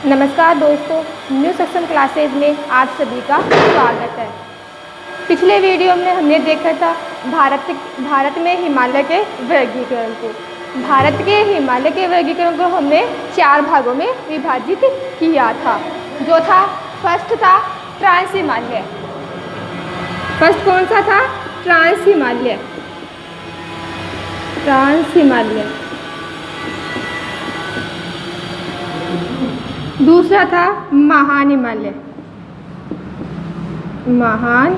नमस्कार दोस्तों, new section classes में आप सभी का स्वागत है। पिछले वीडियो में हमने देखा था भारत में हिमालय के वर्गीकरण को। भारत के हिमालय के वर्गीकरण को हमने 4 भागों में विभाजित किया था। जो था फर्स्ट था ट्रांस हिमालय। फर्स्ट कौन सा था? ट्रांस हिमालय। ट्रांस हिमालय। दूसरा था महान हिमालय। महान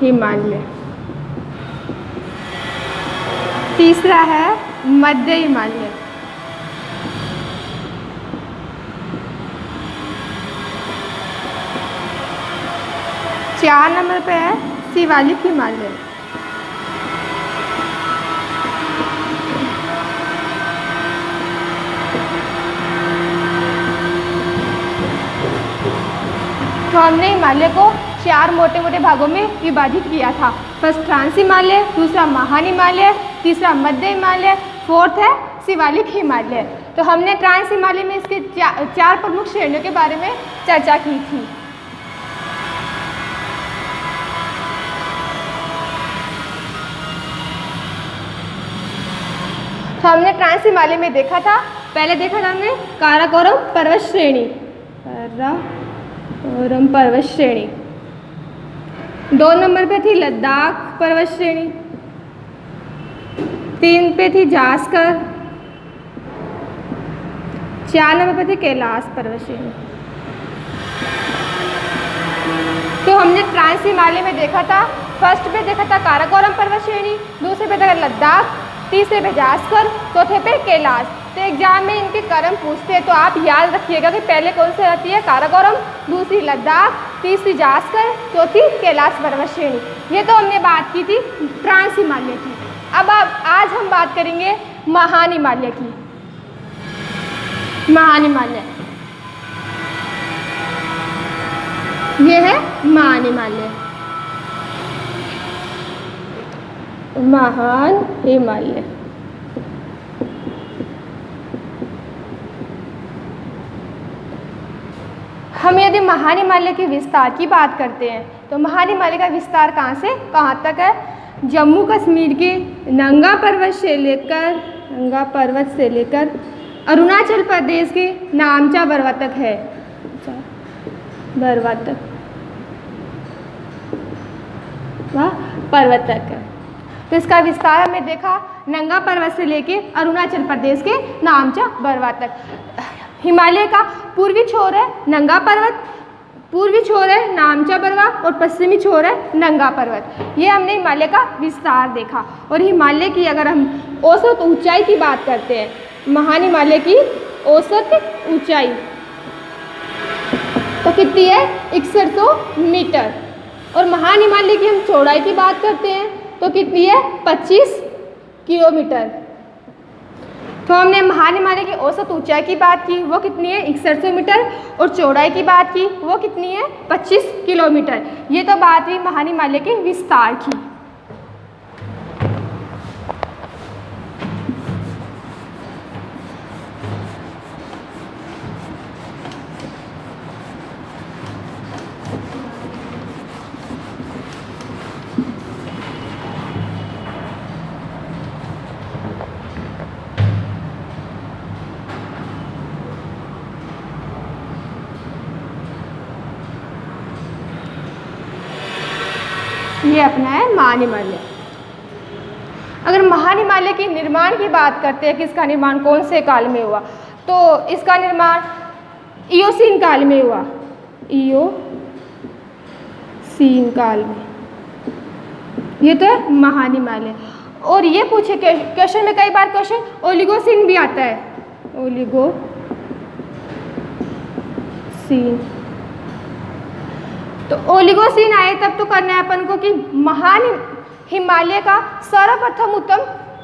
हिमालय। तीसरा है मध्य हिमालय। चार नंबर पे है शिवालिक हिमालय। तो हमने हिमालय को 4 मोटे मोटे भागों में विभाजित किया था। फर्स्ट ट्रांस हिमालय, दूसरा महान हिमालय, तीसरा मध्य हिमालय, फोर्थ है शिवालिक हिमालय। तो हमने ट्रांस हिमालय में इसके 4 प्रमुख श्रेणियों के बारे में चर्चा की थी। तो हमने ट्रांस हिमालय में देखा था, पहले देखा था हमने काराकोरम पर्वत श्रेणी। काराकोरम पर्वत श्रेणी। 2 नंबर पे थी लद्दाख पर्वत श्रेणी। 3 पे थी जास्कर। 4 नंबर पे थी कैलाश पर्वत श्रेणी। तो हमने ट्रांस हिमालय में देखा था, फर्स्ट पे देखा था काराकोरम पर्वत श्रेणी, दूसरे पे देखा लद्दाख, तीसरे पे जास्कर, चौथे पे कैलाश। तो एग्जाम में इनके क्रम पूछते हैं, तो आप याद रखिएगा कि पहले कौन सी रहती है? काराकोरम, दूसरी लद्दाख, तीसरी जास्कर, चौथी कैलाश पर्वत श्रेणी। ये तो हमने बात की थी ट्रांस हिमालय की। अब आज हम बात करेंगे महान हिमालय की। महान हिमालय, ये है महान हिमालय। महान हिमालय। हम यदि महान हिमालय के विस्तार की बात करते हैं तो महान हिमालय का विस्तार कहाँ से कहाँ तक है? जम्मू कश्मीर के नंगा पर्वत से लेकर अरुणाचल प्रदेश के नामचा बरवा तक है। बरवा तक पर्वत तक है। तो इसका विस्तार हमने देखा नंगा पर्वत से लेके अरुणाचल प्रदेश के नामचा बरवा तक। हिमालय का पूर्वी छोर है नंगा पर्वत, पूर्वी छोर है नामचा बरवा और पश्चिमी छोर है नंगा पर्वत। ये हमने हिमालय का विस्तार देखा। और हिमालय की अगर हम औसत ऊंचाई की बात करते हैं, महान हिमालय की औसत ऊंचाई तो कितनी है? 6100 मीटर। और महान हिमालय की हम चौड़ाई की बात करते हैं तो कितनी है? 25 किलोमीटर। तो हमने महान हिमालय की औसत ऊंचाई की बात की, वो कितनी है? 6100 मीटर। और चौड़ाई की बात की, वो कितनी है? 25 किलोमीटर। ये तो बात हुई महान हिमालय के विस्तार की। ये अपना है महान हिमालय। अगर महान हिमालय के निर्माण की बात करते हैं कि इसका निर्माण कौन से काल में हुआ, तो इसका निर्माण इयोसीन काल में हुआ। इयोसीन काल में। ये तो है महान हिमालय। और ये पूछे क्वेश्चन में, कई बार क्वेश्चन ओलिगोसीन भी आता है। ओलिगोसीन। तो ओलिगोसीन आए तब तो करना है अपन को कि महान हिमालय का सर्वप्रथम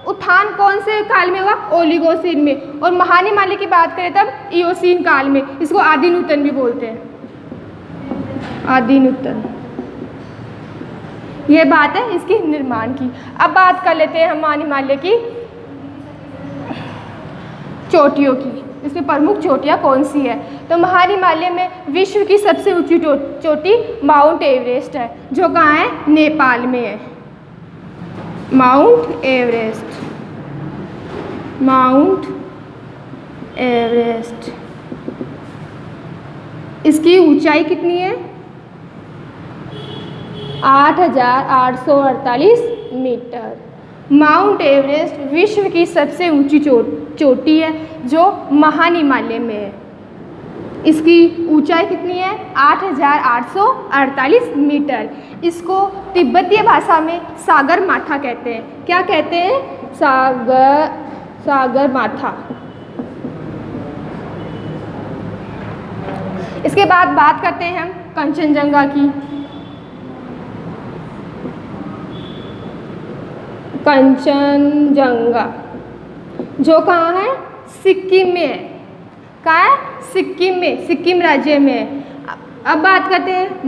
उत्थान कौन से काल में हुआ? ओलिगोसीन में। और महान हिमालय की बात करें तब इयोसीन काल में। इसको आदि नूतन भी बोलते हैं। आदि नूतन। ये बात है इसकी निर्माण की। अब बात कर लेते हैं हम महान हिमालय की चोटियों की। इसमें प्रमुख चोटियाँ कौन सी है? तो महान हिमालय में विश्व की सबसे ऊंची चोटी माउंट एवरेस्ट है, जो कहाँ है? नेपाल में है। माउंट एवरेस्ट, माउंट एवरेस्ट, इसकी ऊंचाई कितनी है? 8,848 मीटर। माउंट एवरेस्ट विश्व की सबसे ऊंची चोटी है, जो महान हिमालय में है। इसकी ऊंचाई कितनी है? 8,848 मीटर। इसको तिब्बतीय भाषा में सागर माथा कहते हैं। क्या कहते हैं? सागर माथा। इसके बाद बात करते हैं हम कंचनजंगा की। कंचनजंगा जो कहाँ है? सिक्किम में है। कहाँ है? सिक्किम में, सिक्किम राज्य में है। अब बात करते हैं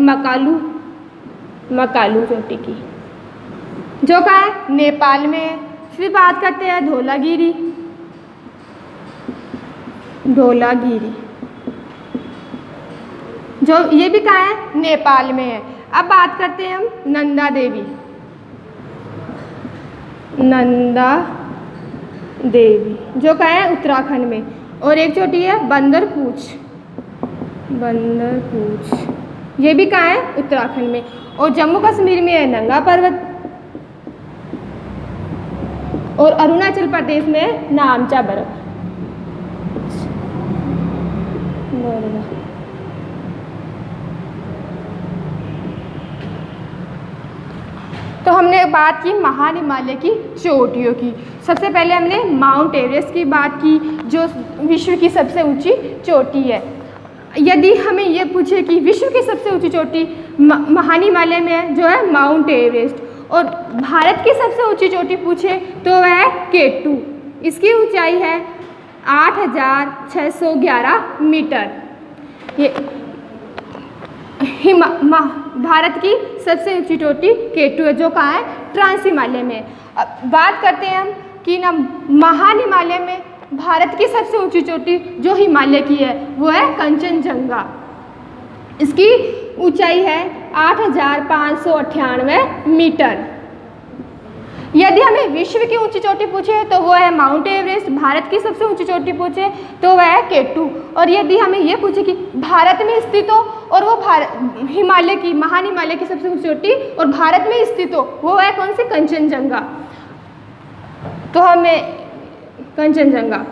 मकालू चोटी की, जो कहाँ है? नेपाल में है। फिर बात करते हैं धौलागिरी, जो ये भी कहाँ है? नेपाल में है। अब बात करते हैं हम नंदा देवी, जो कहाँ है? उत्तराखंड में। और एक चोटी है बंदरपूछ, ये भी कहाँ है? उत्तराखंड में। और जम्मू कश्मीर में है नंगा पर्वत, और अरुणाचल प्रदेश में है नामचा बर्फ। तो हमने बात की महान हिमालय की चोटियों की। सबसे पहले हमने माउंट एवरेस्ट की बात की, जो विश्व की सबसे ऊंची चोटी है। यदि हमें ये पूछे कि विश्व की सबसे ऊंची चोटी महान हिमालय में है, जो है माउंट एवरेस्ट, और भारत की सबसे ऊंची चोटी पूछे तो वह है K2। इसकी ऊंचाई है 8,611 मीटर। ये भारत की सबसे ऊंची चोटी K2 है, जो कहाँ है? ट्रांस हिमालय में। अब बात करते हैं हम कि ना महान हिमालय में भारत की सबसे ऊंची चोटी जो हिमालय की है वो है कंचनजंगा। इसकी ऊंचाई है 8,598 मीटर। यदि हमें विश्व की ऊंची चोटी पूछे तो वो है माउंट एवरेस्ट। भारत की सबसे ऊंची चोटी पूछे तो वह है K2। और यदि हमें ये पूछे कि भारत में स्थित हो और वो हिमालय की, महान हिमालय की सबसे ऊंची चोटी और भारत में स्थित हो, वो है कौन सी? कंचनजंगा। तो हमें कंचनजंगा,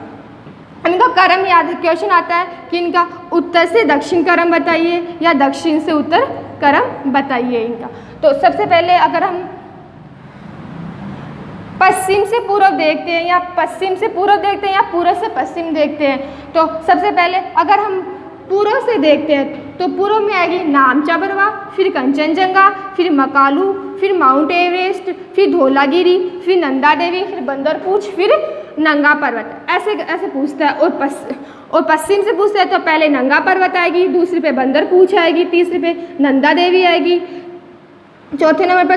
इनका क्रम याद, क्वेश्चन आता है कि इनका उत्तर से दक्षिण क्रम बताइए या दक्षिण से उत्तर क्रम बताइए इनका। तो सबसे पहले अगर हम पश्चिम से पूर्व देखते हैं या पश्चिम से पूर्व देखते हैं या पूर्व से पश्चिम देखते हैं, तो सबसे पहले अगर हम पूर्व से देखते हैं तो पूर्व में आएगी नामचा बरवा, फिर कंचनजंगा, फिर मकालू, फिर माउंट एवरेस्ट, फिर धौलागिरी, फिर नंदा देवी, फिर बंदरपूछ, फिर नंगा पर्वत। ऐसे ऐसे पूछता है। और पश्चिम से पूछते हैं तो पहले नंगा पर्वत आएगी, दूसरी पे बंदरपूछ आएगी, तीसरी पे नंदा देवी आएगी, चौथे नंबर पर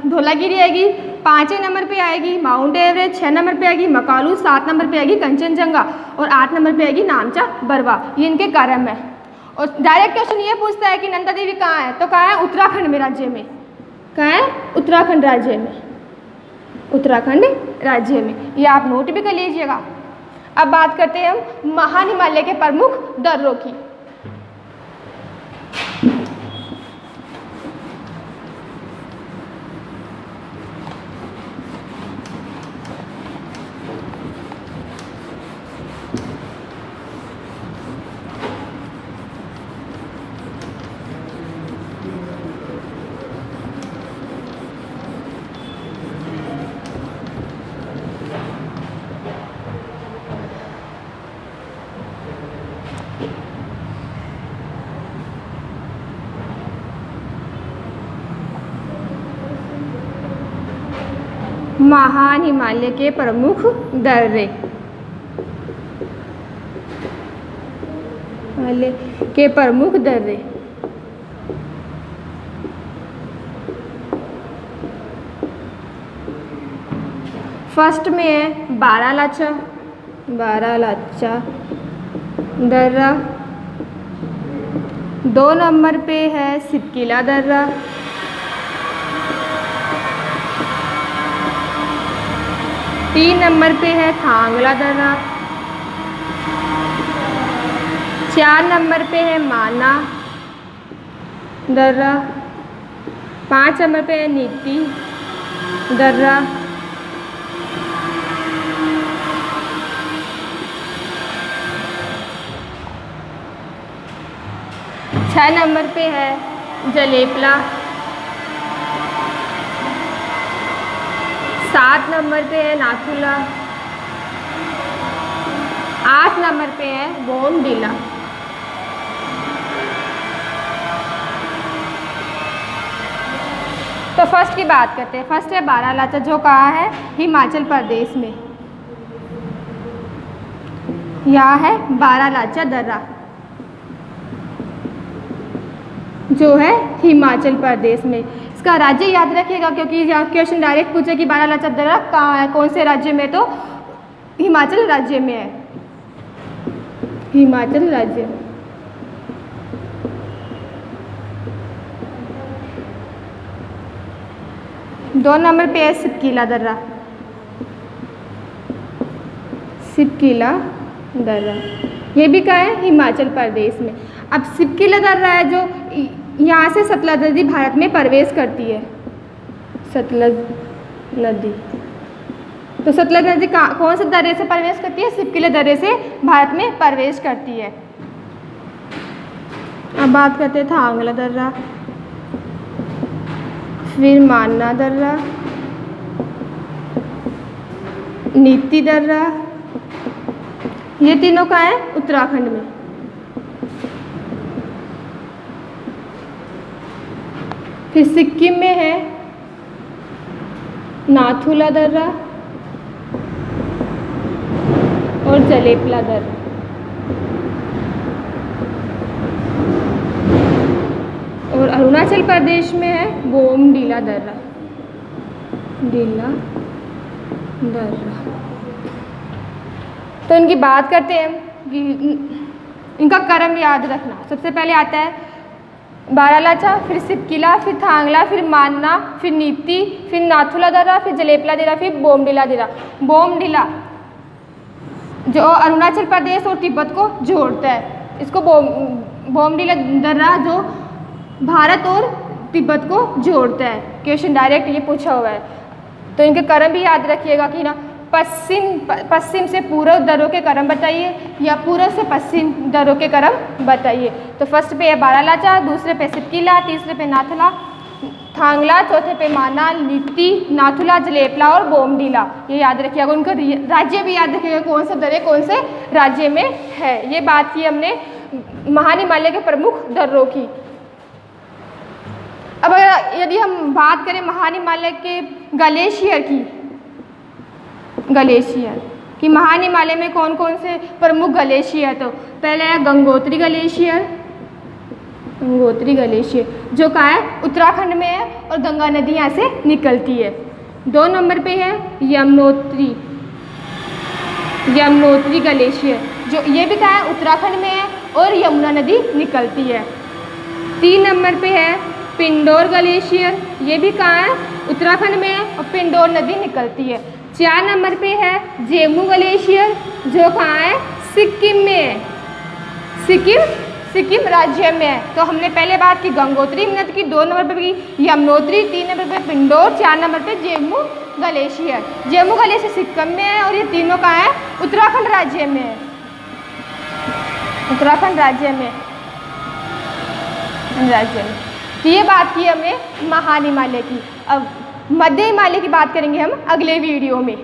धौलागिरी आएगी, पाँचवें नंबर पे आएगी माउंट एवरेस्ट, 6 नंबर पे आएगी मकालू, 7 नंबर पे आएगी कंचनजंगा और 8 नंबर पे आएगी नामचा बरवा। ये इनके क्रम है। और डायरेक्ट क्वेश्चन ये पूछता है कि नंदा देवी कहाँ है, तो कहाँ है? उत्तराखंड में राज्य में। कहाँ है? उत्तराखंड राज्य में। उत्तराखंड राज्य में, ये आप नोट भी कर लीजिएगा। अब बात करते हैं हम महान हिमालय के प्रमुख दर्रों की। महान हिमालय के प्रमुख दर्रे। हिमालय के प्रमुख दर्रे। फर्स्ट में है बारालाचा, दर्रा। 2 नंबर पे है सिपकीला दर्रा। 3 नंबर पे है थांगला दर्रा। 4 नंबर पे है माना दर्रा। 5 नंबर पे है नीति दर्रा। 6 नंबर पे है जलेपला। 7 नंबर पे है नाथुला। 8 नंबर पे है बोमडिला। तो फर्स्ट की बात करते हैं। फर्स्ट है बारालाचा, जो कहाँ है? हिमाचल प्रदेश में। यहाँ है बारालाचा दर्रा, जो है हिमाचल प्रदेश में। इसका राज्य याद रखिएगा, क्योंकि यहाँ क्वेश्चन डायरेक्ट पूछे कि बारालाचा दर्रा कहाँ है, कौन से राज्य में, तो हिमाचल राज्य में है। हिमाचल राज्य में। दो नंबर पे है सिपकीला दर्रा। सिपकीला दर्रा ये भी कहाँ है? हिमाचल प्रदेश में। अब सिपकीला दर्रा है जो यहाँ से सतलज नदी भारत में प्रवेश करती है। सतलज नदी, तो सतलज नदी कौन से दर्रे से प्रवेश करती है? सिपकीला दर्रे से भारत में प्रवेश करती है। अब बात करते हैं थांगला दर्रा, फिर माना दर्रा, नीति दर्रा। ये तीनों का है उत्तराखंड में। फिर सिक्किम में है नाथुला दर्रा और जलेपला दर्रा। और अरुणाचल प्रदेश में है बोमडिला दर्रा। डिला दर्रा। तो इनकी बात करते हैं कि इनका क्रम याद रखना। सबसे पहले आता है बारालाचा, फिर सिपकीला, फिर थांगला, फिर माना, फिर नीति, फिर नाथुला दर्रा, फिर जलेपला दर्रा, फिर बोमडिला दर्रा। बोमडिला जो अरुणाचल प्रदेश और तिब्बत को जोड़ता है, इसको बोमडिला दर्रा जो भारत और तिब्बत को जोड़ता है। क्वेश्चन डायरेक्ट ये पूछा हुआ है, तो इनके क्रम भी याद रखिएगा कि ना पश्चिम से पूर्व दर्रों के क्रम बताइए या पूर्व से पश्चिम दर्रों के क्रम बताइए। तो फर्स्ट पे है बारालाचा, दूसरे पे सिपकीला, तीसरे पे नाथुला थांगला, चौथे पे माना, नीति, नाथुला, जलेपला और बोमडिला। ये याद रखिएगा। उनका राज्य भी याद रखिएगा, कौन से दर्रे कौन से राज्य में है। ये बात की हमने महान हिमालय के प्रमुख दर्रों की। अब अगर यदि हम बात करें महान हिमालय के ग्लेशियर की, ग्लेशियर कि महान हिमालय में कौन कौन से प्रमुख ग्लेशियर, तो पहले है गंगोत्री ग्लेशियर। गंगोत्री ग्लेशियर जो कहाँ है? उत्तराखंड में है और गंगा नदी यहाँ से निकलती है। 2 नंबर पे है यमुनोत्री, यमुनोत्री ग्लेशियर जो ये भी कहाँ है? उत्तराखंड में है और यमुना नदी निकलती है। 3 नंबर पे है पिंडोर ग्लेशियर, ये भी कहाँ है? उत्तराखंड में है और पिंडोर नदी निकलती है। 4 नंबर पे है जेमू ग्लेशियर जो कहाँ है? सिक्किम में है। सिक्किम राज्य में है। तो हमने पहले बात की गंगोत्री नदी की, 2 नंबर पे की यमुनोत्री, 3 नंबर पे पिंडोर, 4 नंबर पे जेमू ग्लेशियर। जेमू ग्लेशियर सिक्किम में है और ये तीनों कहाँ है? उत्तराखंड राज्य में है। उत्तराखंड राज्य में। तो ये बात की हमने महान हिमालय की। अब मध्य हिमालय की बात करेंगे हम अगले वीडियो में।